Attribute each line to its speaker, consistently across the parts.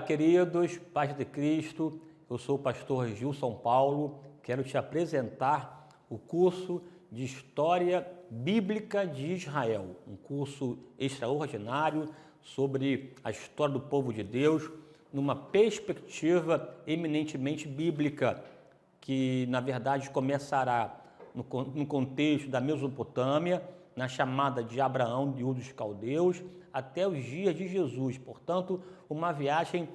Speaker 1: queridos, paz de Cristo, eu sou o pastor Gilson Paulo, quero te apresentar o curso de História Bíblica de Israel, um curso extraordinário sobre a história do povo de Deus, numa perspectiva eminentemente bíblica, que na verdade começará no contexto da Mesopotâmia, na chamada de Abraão de Ur dos Caldeus, até os dias de Jesus. Portanto, uma viagem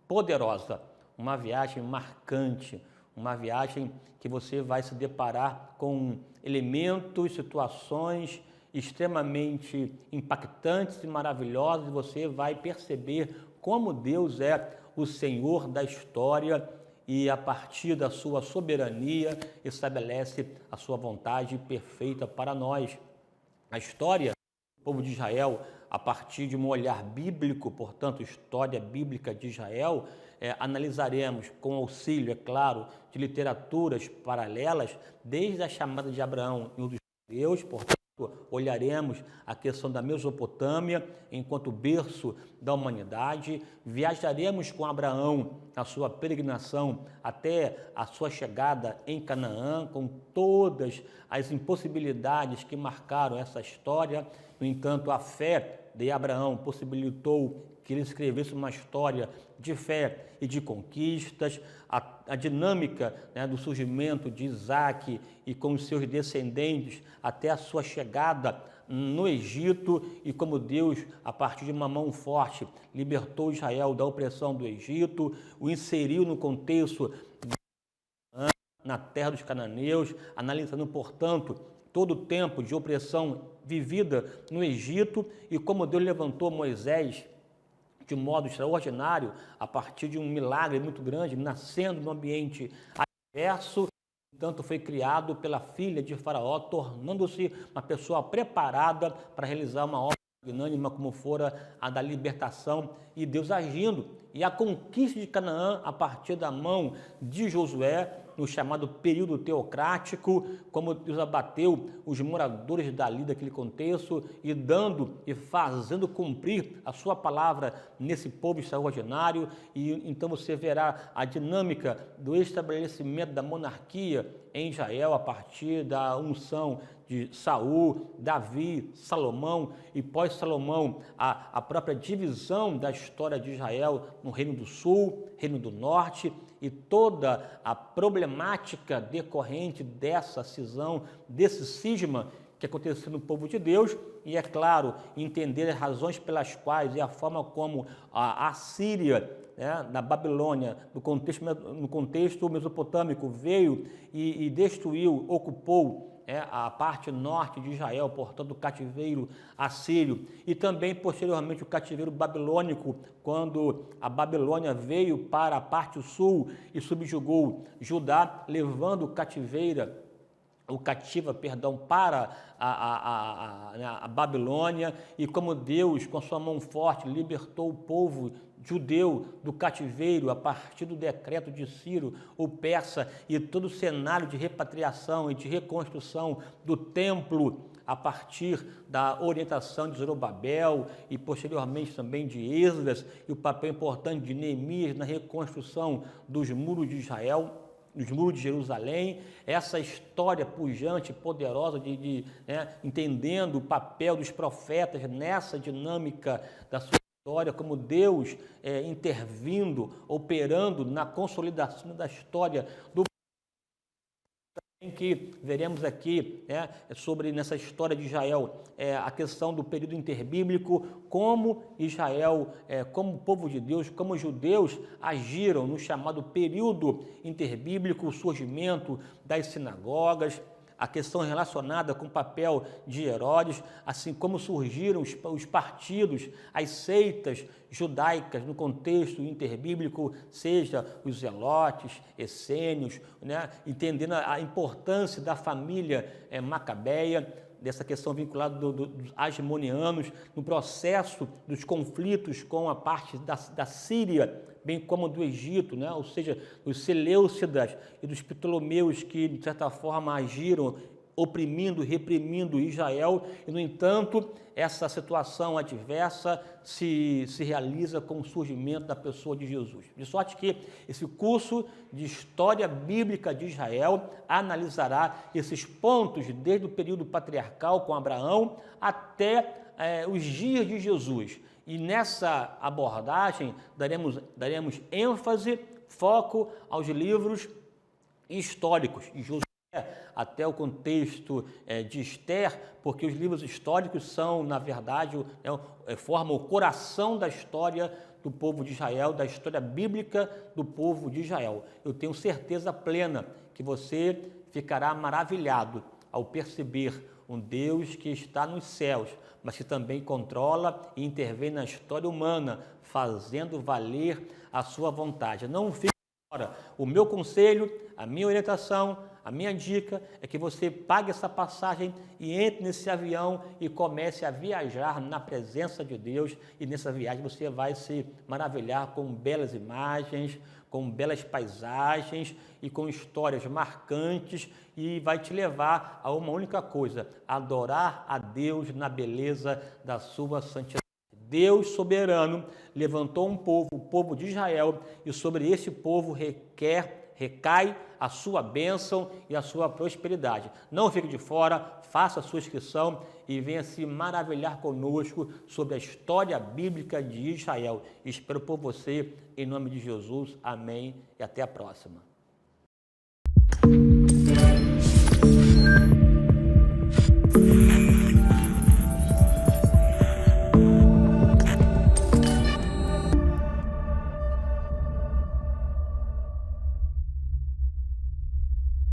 Speaker 1: poderosa, uma viagem marcante, uma viagem que você vai se deparar com elementos, situações extremamente impactantes e maravilhosas, e você vai perceber como Deus é o Senhor da história e a partir da sua soberania estabelece a sua vontade perfeita para nós. A história do povo de Israel, a partir de um olhar bíblico, portanto, história bíblica de Israel, analisaremos com auxílio, é claro, de literaturas paralelas, desde a chamada de Abraão e Ur dos Caldeus, portanto, olharemos a questão da Mesopotâmia enquanto berço da humanidade, viajaremos com Abraão na sua peregrinação até a sua chegada em Canaã, com todas as impossibilidades que marcaram essa história. No entanto, a fé de Abraão possibilitou que ele escrevesse uma história de fé e de conquistas, a dinâmica, do surgimento de Isaac e com os seus descendentes até a sua chegada no Egito, e como Deus, a partir de uma mão forte, libertou Israel da opressão do Egito, o inseriu no contexto na terra dos cananeus, analisando, portanto, todo o tempo de opressão vivida no Egito e como Deus levantou Moisés de um modo extraordinário, a partir de um milagre muito grande, nascendo no ambiente adverso, tanto foi criado pela filha de Faraó, tornando-se uma pessoa preparada para realizar uma obra magnânima como fora a da libertação, e Deus agindo. E a conquista de Canaã, a partir da mão de Josué, no chamado período teocrático, como Deus abateu os moradores dali daquele contexto e dando e fazendo cumprir a sua palavra nesse povo extraordinário. E então você verá a dinâmica do estabelecimento da monarquia em Israel a partir da unção de Saul, Davi, Salomão e pós-Salomão a própria divisão da história de Israel no Reino do Sul, Reino do Norte, e toda a problemática decorrente dessa cisão, desse cisma que aconteceu no povo de Deus, e é claro, entender as razões pelas quais e a forma como a Síria, na Babilônia, no contexto mesopotâmico, veio e destruiu, ocupou a parte norte de Israel, portanto o cativeiro assírio, e também posteriormente o cativeiro babilônico, quando a Babilônia veio para a parte sul e subjugou Judá, levando o cativa para a Babilônia, e como Deus, com sua mão forte, libertou o povo judeu do cativeiro a partir do decreto de Ciro, o persa, e todo o cenário de repatriação e de reconstrução do templo a partir da orientação de Zorobabel e posteriormente também de Esdras, e o papel importante de Neemias na reconstrução dos muros de Israel, os muros de Jerusalém, essa história pujante, poderosa, entendendo o papel dos profetas nessa dinâmica da sua história, como Deus intervindo, operando na consolidação da história do que veremos aqui sobre nessa história de Israel, a questão do período interbíblico, como Israel, como povo de Deus, como os judeus agiram no chamado período interbíblico, o surgimento das sinagogas, a questão relacionada com o papel de Herodes, assim como surgiram os partidos, as seitas judaicas no contexto interbíblico, seja os zelotes, essênios, entendendo a importância da família macabeia, dessa questão vinculada dos agimonianos, no processo dos conflitos com a parte da Síria, bem como do Egito, ou seja, os Seleucidas e dos Ptolomeus que, de certa forma, agiram oprimindo, reprimindo Israel, e, no entanto, essa situação adversa se realiza com o surgimento da pessoa de Jesus. De sorte que esse curso de História Bíblica de Israel analisará esses pontos desde o período patriarcal com Abraão até os dias de Jesus. E nessa abordagem daremos ênfase, foco aos livros históricos de Josué, até o contexto de Esther, porque os livros históricos são, na verdade, formam o coração da história do povo de Israel, da história bíblica do povo de Israel. Eu tenho certeza plena que você ficará maravilhado ao perceber um Deus que está nos céus, mas que também controla e intervém na história humana, fazendo valer a sua vontade. Não fique fora. O meu conselho, a minha orientação, a minha dica é que você pague essa passagem e entre nesse avião e comece a viajar na presença de Deus, e nessa viagem você vai se maravilhar com belas imagens, com belas paisagens e com histórias marcantes, e vai te levar a uma única coisa: adorar a Deus na beleza da sua santidade. Deus soberano levantou um povo, o povo de Israel, e sobre esse povo recai a sua bênção e a sua prosperidade. Não fique de fora, faça a sua inscrição e venha se maravilhar conosco sobre a história bíblica de Israel. Espero por você, em nome de Jesus. Amém e até a próxima.